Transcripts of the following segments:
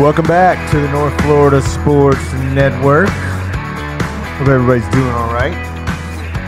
welcome back to the North Florida Sports Network. Hope everybody's doing all right.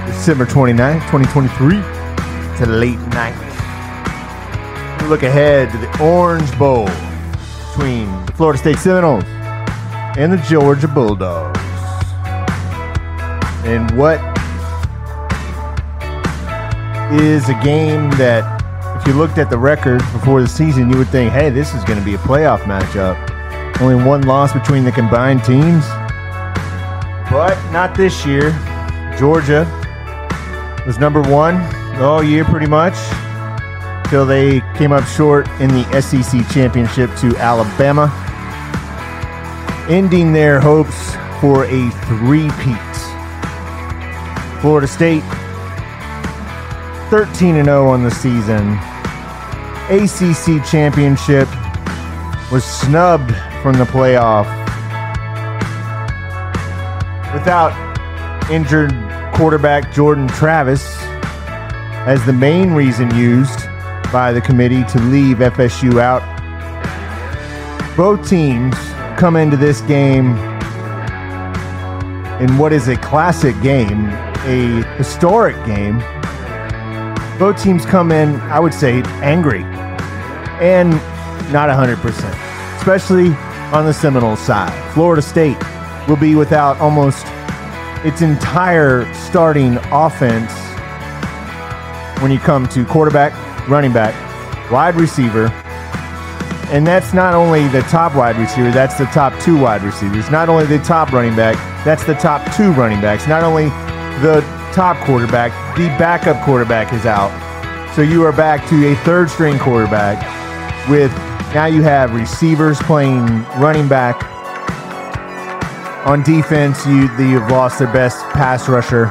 December 29th, 2023. It's a late night. We look ahead to the Orange Bowl between the Florida State Seminoles and the Georgia Bulldogs. And what is a game that, if you looked at the record before the season, you would think, hey, this is going to be a playoff matchup. Only one loss between the combined teams. But not this year. Georgia was number one all year pretty much, till they came up short in the SEC championship to Alabama, ending their hopes for a three-peat. Florida State 13-0 on the season. ACC championship, was snubbed from the playoff without injured quarterback Jordan Travis as the main reason used by the committee to leave FSU out. Both teams come into this game in what is a classic game, a historic game. Both teams come in, I would say, angry and not 100%, especially on the Seminoles side. Florida State will be without almost its entire starting offense when you come to quarterback, running back, wide receiver, and that's not only the top wide receiver, that's the top two wide receivers. Not only the top running back, that's the top two running backs. Not only the top quarterback, the backup quarterback is out. So you are back to a third string quarterback with, now you have receivers playing running back. On defense, you've lost their best pass rusher.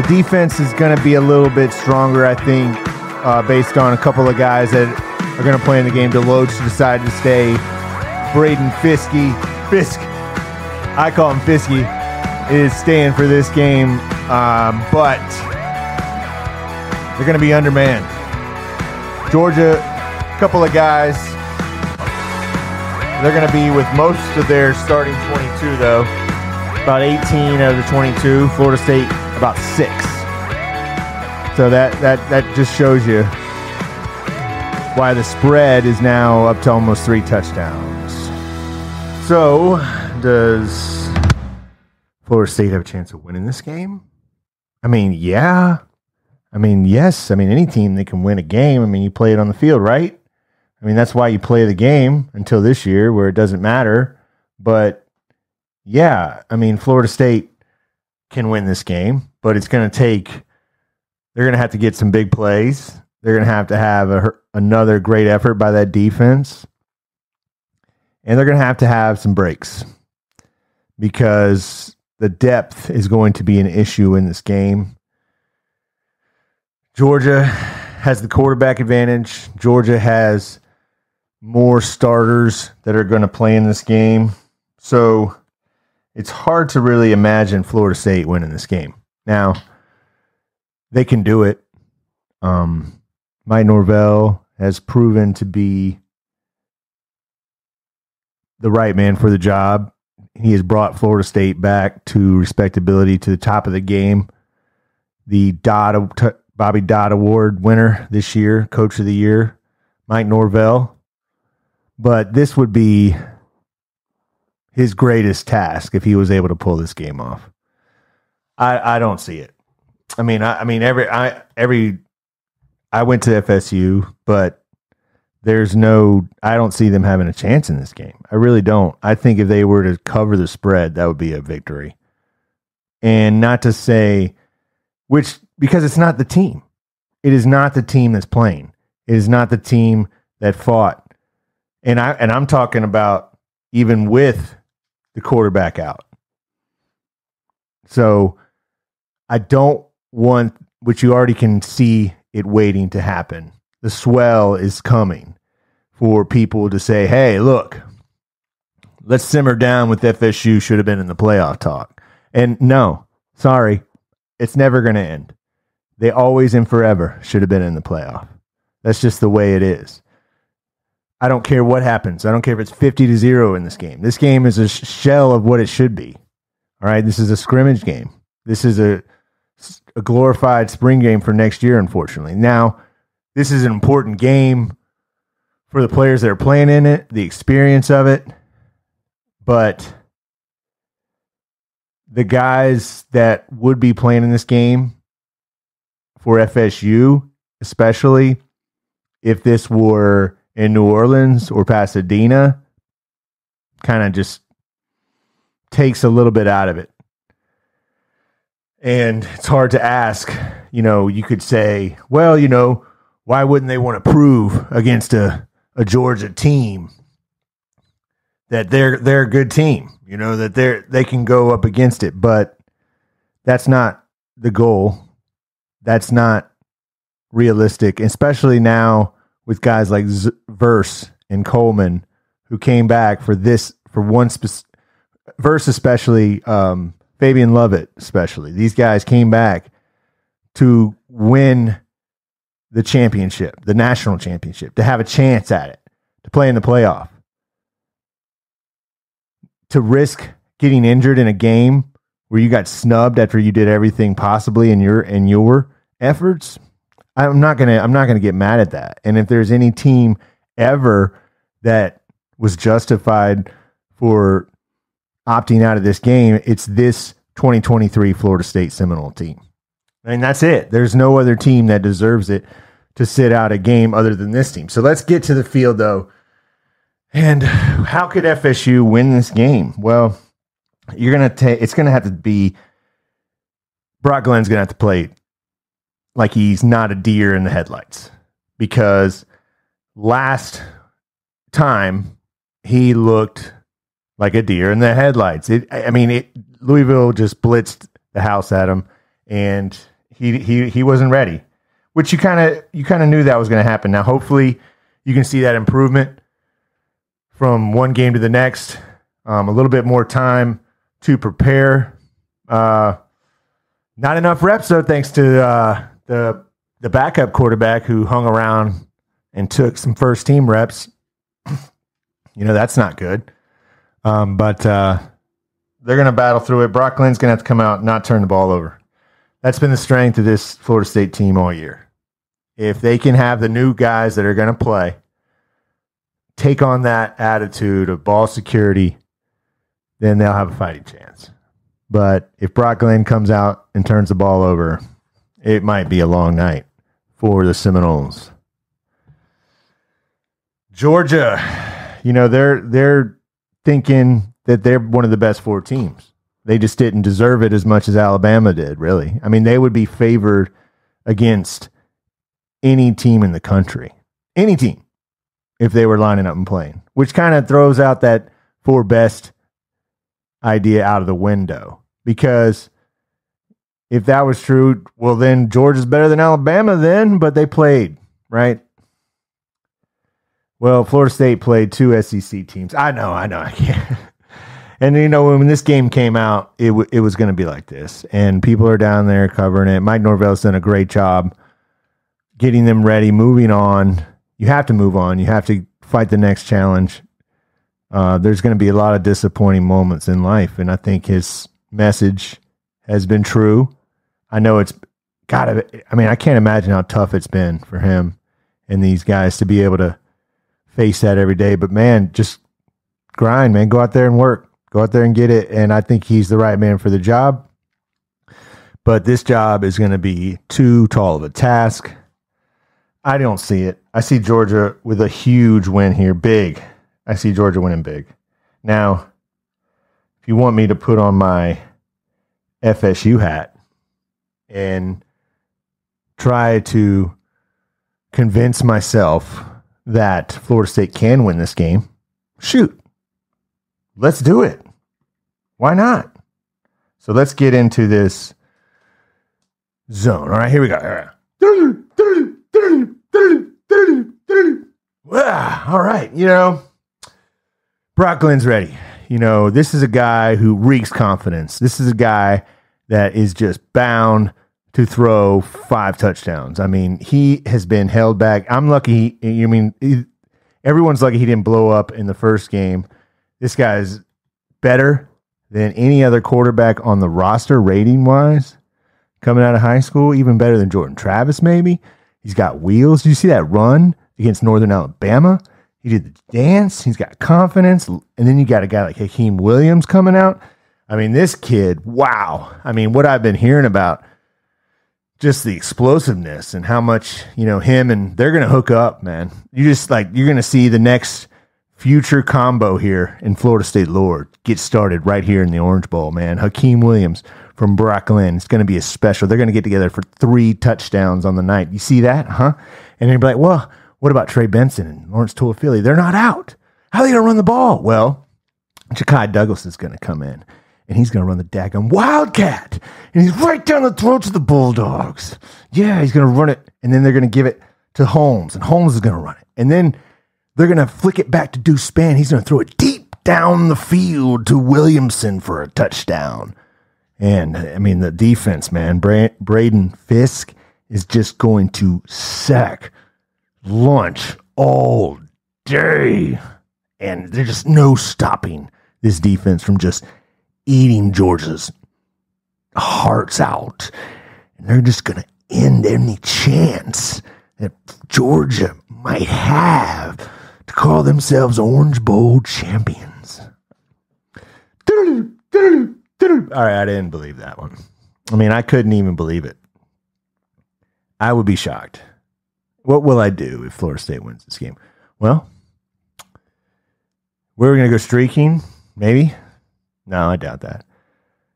The defense is going to be a little bit stronger, I think, based on a couple of guys that are going to play in the game. Deloach decided to stay. Braden Fisk, I call him Fisky, is staying for this game. But they're going to be undermanned. Georgia, a couple of guys. They're going to be with most of their starting 22, though. About 18 out of the 22. Florida State, about 6. So that just shows you why the spread is now up to almost 3 touchdowns. So, does Florida State have a chance of winning this game? I mean, yeah. I mean, yes. I mean, any team that can win a game, I mean, you play it on the field, right? I mean, that's why you play the game until this year where it doesn't matter. But, yeah, I mean, Florida State can win this game, but it's going to take – they're going to have to get some big plays. They're going to have another great effort by that defense. And they're going to have some breaks because the depth is going to be an issue in this game. Georgia has the quarterback advantage. Georgia has more starters that are going to play in this game. So it's hard to really imagine Florida State winning this game. Now, they can do it. Mike Norvell has proven to be the right man for the job. He has brought Florida State back to respectability, to the top of the game. The Bobby Dodd Award winner this year, Coach of the Year, Mike Norvell. But this would be his greatest task if he was able to pull this game off. I don't see it. I went to FSU, but I don't see them having a chance in this game. I really don't. I think if they were to cover the spread, that would be a victory. And not to say, because it's not the team. It is not the team that's playing. It is not the team that fought. And I'm talking about even with the quarterback out. So I don't want, which you already can see it waiting to happen. The swell is coming for people to say, hey, look, let's simmer down with FSU should have been in the playoff talk. And no, sorry, it's never going to end. They always and forever should have been in the playoff. That's just the way it is. I don't care what happens. I don't care if it's 50-0 in this game. This game is a shell of what it should be. All right, this is a scrimmage game. This is a glorified spring game for next year, unfortunately. Now, this is an important game for the players that are playing in it, the experience of it, but the guys that would be playing in this game for FSU, especially if this were in New Orleans or Pasadena, kind of just takes a little bit out of it. And it's hard to ask, you could say, well, why wouldn't they want to prove against a Georgia team that they're a good team, that they can go up against it? But that's not the goal. That's not realistic, especially now with guys like Verse and Coleman who came back for one Verse, especially Fabian Lovett, especially. These guys came back to win the championship, the national championship, to have a chance at it, to play in the playoff. To risk getting injured in a game where you got snubbed after you did everything possibly in your efforts, I'm not gonna get mad at that. And if there's any team ever that was justified for opting out of this game, it's this 2023 Florida State Seminole team. And that's it. There's no other team that deserves it to sit out a game other than this team. So let's get to the field, though. And how could FSU win this game? Well, it's going to have to be Brock Glenn's going to have to play like he's not a deer in the headlights, because last time he looked like a deer in the headlights. Louisville just blitzed the house at him, and he wasn't ready, which you kind of knew that was going to happen. Now, hopefully, you can see that improvement from one game to the next. A little bit more time to prepare. Not enough reps, though, thanks to the backup quarterback who hung around and took some first team reps. That's not good. But they're going to battle through it. Brock Glenn's going to have to come out and not turn the ball over. That's been the strength of this Florida State team all year. If they can have the new guys that are going to play take on that attitude of ball security, then they'll have a fighting chance. But if Brock Glenn comes out and turns the ball over, it might be a long night for the Seminoles. Georgia, they're thinking that they're one of the best four teams. They just didn't deserve it as much as Alabama did, really. They would be favored against any team in the country. Any team, if they were lining up and playing. Which kind of throws out that four best idea out of the window. Because if that was true, well, then Georgia's better than Alabama then, but they played, right? Well, Florida State played two SEC teams. I know, I can't. And, when this game came out, it was going to be like this. And people are down there covering it. Mike Norvell's done a great job getting them ready, moving on. You have to move on. You have to fight the next challenge. There's going to be a lot of disappointing moments in life, and I think his message has been true. I know it's got to – I can't imagine how tough it's been for him and these guys to be able to face that every day. But, man, just grind, man. Go out there and work. Go out there and get it, and I think he's the right man for the job. But this job is going to be too tall of a task. I don't see it. I see Georgia with a huge win here, big. I see Georgia winning big. Now, if you want me to put on my FSU hat and try to convince myself that Florida State can win this game, shoot. Let's do it. Why not? So let's get into this zone. All right, here we go. All right, Brock Glenn's ready. This is a guy who reeks confidence. This is a guy that is just bound to throw 5 touchdowns. He has been held back. I'm lucky. And everyone's lucky he didn't blow up in the first game. This guy's better than any other quarterback on the roster rating-wise coming out of high school, even better than Jordan Travis maybe. He's got wheels. Did you see that run against Northern Alabama? He did the dance. He's got confidence. And then you got a guy like Hakeem Williams coming out. I mean, this kid, wow. I mean, what I've been hearing about, just the explosiveness and how much, him and they're going to hook up, man. You're going to see the next future combo here in Florida State lore get started right here in the Orange Bowl, man. Hakeem Williams from Brooklyn. It's going to be a special. They're going to get together for 3 touchdowns on the night. You see that, huh? And they'll be like, well, what about Trey Benson and Lawrence Tuafili? They're not out. How are they going to run the ball? Well, Ja'Kai Douglas is going to come in, and he's going to run the daggone Wildcat. And he's right down the throats of the Bulldogs. Yeah, he's going to run it, and then they're going to give it to Holmes, and Holmes is going to run it. And then they're going to flick it back to Deuce Spann. He's going to throw it deep down the field to Williamson for a touchdown. And, I mean, the defense, man, Braden Fisk is just going to sack lunch all day. And there's just no stopping this defense from just eating Georgia's hearts out. And they're just going to end any chance that Georgia might have to call themselves Orange Bowl champions. All right, I didn't believe that one. I mean, I couldn't even believe it. I would be shocked. What will I do if Florida State wins this game? Well, we're going to go streaking, maybe. No, I doubt that.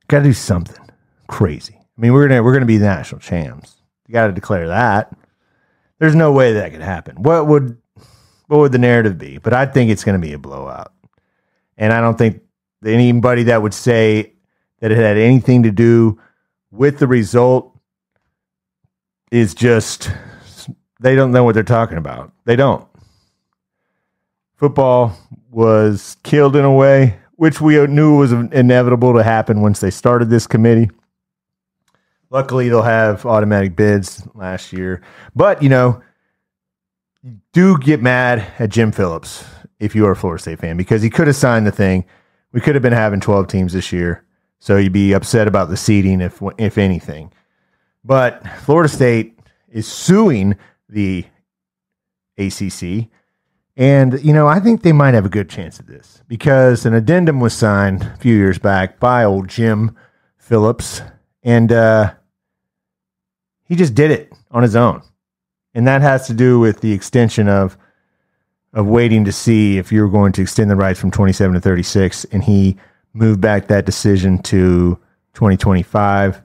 Got to do something crazy. I mean, we're gonna be the national champs. You got to declare that. There's no way that could happen. What would the narrative be? But I think it's going to be a blowout. And I don't think anybody that would say that it had anything to do with the result is just, they don't know what they're talking about. They don't. Football was killed in a way, which we knew was inevitable to happen once they started this committee. Luckily, they'll have automatic bids last year. But, you do get mad at Jim Phillips if you are a Florida State fan, because he could have signed the thing. We could have been having 12 teams this year. So you'd be upset about the seeding, if anything. But Florida State is suing the ACC. And, I think they might have a good chance at this, because an addendum was signed a few years back by old Jim Phillips. And he just did it on his own. And that has to do with the extension of waiting to see if you're going to extend the rights from 27 to 36. And he moved back that decision to 2025,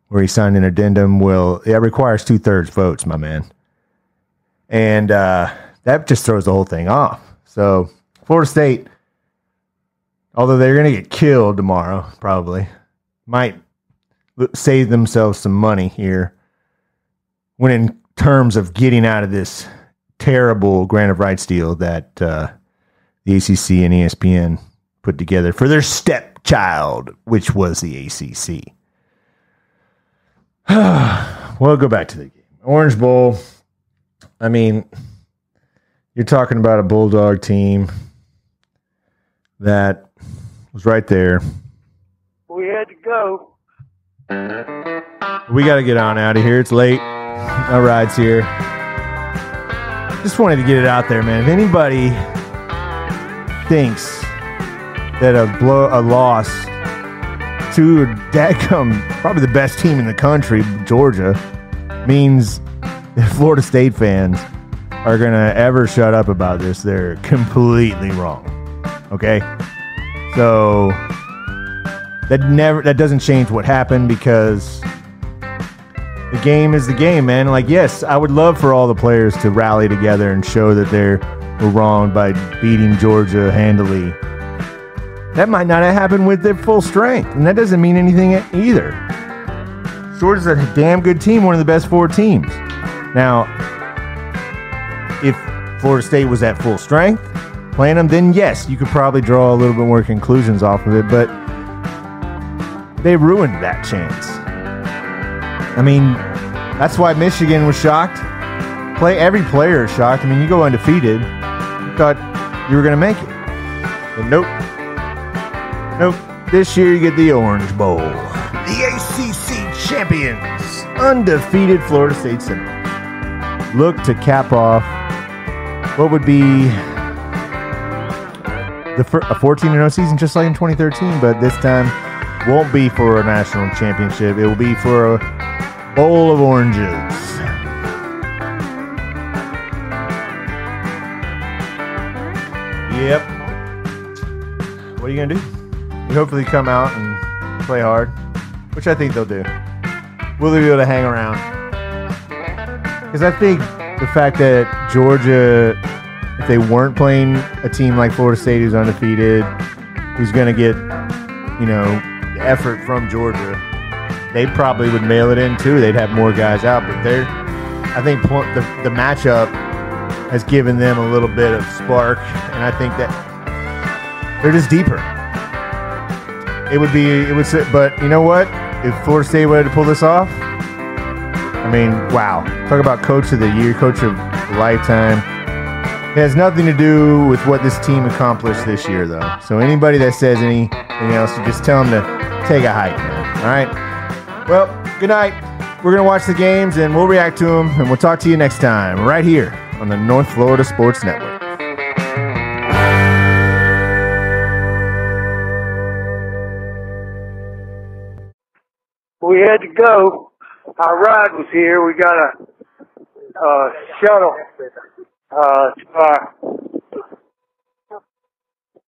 where he signed an addendum. Well, it requires 2/3 votes, my man. And that just throws the whole thing off. So Florida State, although they're going to get killed tomorrow, probably, might save themselves some money here when in terms of getting out of this terrible grant of rights deal that the ACC and ESPN put together for their stepchild, which was the ACC. We'll go back to the game. Orange Bowl. I mean, you're talking about a Bulldog team that was right there. We had to go. We got to get on out of here. It's late. My ride's here. Just wanted to get it out there, man. If anybody thinks that a loss to probably the best team in the country, Georgia, means that Florida State fans are going to ever shut up about this, they're completely wrong. Okay? So that doesn't change what happened, because the game is the game, man. Like, yes, I would love for all the players to rally together and show that they were wrong by beating Georgia handily. That might not have happened with their full strength, and that doesn't mean anything either. Georgia's a damn good team, one of the best 4 teams. Now, if Florida State was at full strength playing them, then yes, you could probably draw a little bit more conclusions off of it, but they ruined that chance. I mean, that's why Michigan was shocked. Every player is shocked. I mean, you go undefeated. thought you were going to make it. But nope. Nope. This year you get the Orange Bowl. The ACC champions, undefeated Florida State Seminoles, look to cap off what would be a 14-0 season, just like in 2013, but this time won't be for a national championship. It will be for a bowl of oranges. Yep. What are you going to do? You hopefully come out and play hard, which I think they'll do. Will they be able to hang around? Because I think the fact that Georgia, if they weren't playing a team like Florida State who's undefeated, who's going to get, effort from Georgia, they probably would mail it in too. They'd have more guys out, but I think the matchup has given them a little bit of spark, and I think that they're just deeper. But you know what? If Florida State wanted to pull this off, I mean, wow. Talk about coach of the year, coach of the lifetime. It has nothing to do with what this team accomplished this year, though. So anybody that says anything else, you just tell them to take a hike, man. All right? Well, good night. We're going to watch the games, and we'll react to them, and we'll talk to you next time right here on the North Florida Sports Network. We had to go. Our ride was here. We got a shuttle to our